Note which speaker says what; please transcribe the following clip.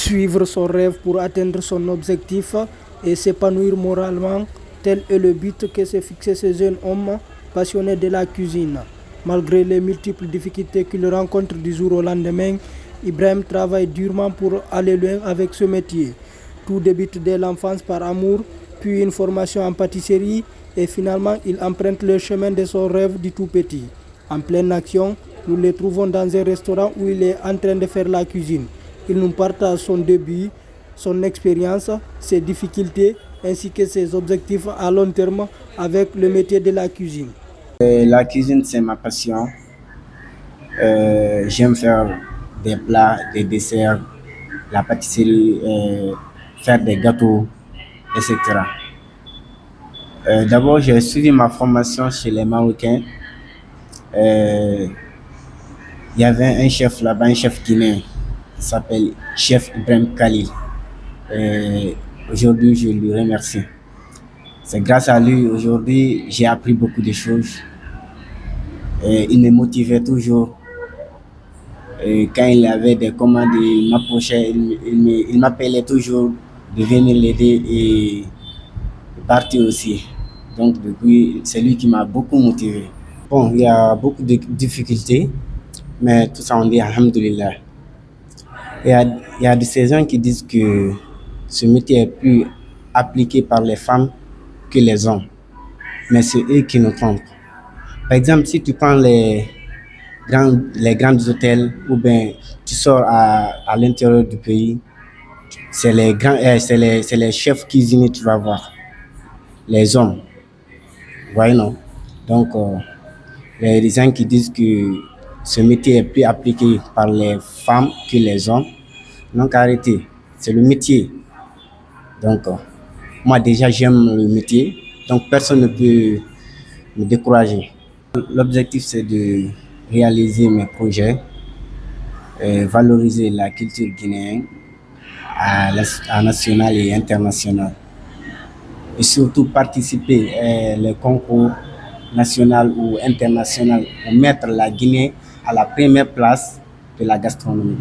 Speaker 1: Suivre son rêve pour atteindre son objectif et s'épanouir moralement, tel est le but que s'est fixé ce jeune homme passionné de la cuisine. Malgré les multiples difficultés qu'il rencontre du jour au lendemain, Ibrahim travaille durement pour aller loin avec ce métier. Tout débute dès l'enfance par amour, puis une formation en pâtisserie et finalement il emprunte le chemin de son rêve du tout petit. En pleine action, nous le trouvons dans un restaurant où il est en train de faire la cuisine. Il nous partage son début, son expérience, ses difficultés ainsi que ses objectifs à long terme avec le métier de la cuisine.
Speaker 2: La cuisine, c'est ma passion. J'aime faire des plats, des desserts, la pâtisserie, faire des gâteaux, etc. D'abord, j'ai suivi ma formation chez les Marocains. Euh, Il y avait un chef là-bas, un chef guinéen, qui s'appelle Chef Ibrahim Khalil. Aujourd'hui, je lui remercie. C'est grâce à lui, aujourd'hui, j'ai appris beaucoup de choses. Il me motivait toujours. Quand il avait des commandes, il m'approchait, il m'appelait toujours de venir l'aider et partir aussi. Donc, depuis, c'est lui qui m'a beaucoup motivé. Bon, il y a beaucoup de difficultés, mais tout ça, on dit Alhamdulillah. Il y a des gens qui disent que ce métier est plus appliqué par les femmes que les hommes, mais c'est eux qui nous trompent. Par exemple, si tu prends les grands hôtels ou bien tu sors à l'intérieur du pays, c'est les chefs cuisiniers tu vas voir, les hommes. Voyez, non? Donc, il y a des gens qui disent que ce métier est plus appliqué par les femmes que les hommes. Donc, arrêtez. C'est le métier. Donc, moi, déjà, j'aime le métier. Donc, personne ne peut me décourager. L'objectif, c'est de réaliser mes projets, valoriser la culture guinéenne à national et international. Et surtout participer les concours national ou international pour mettre la Guinée à la première place de la gastronomie.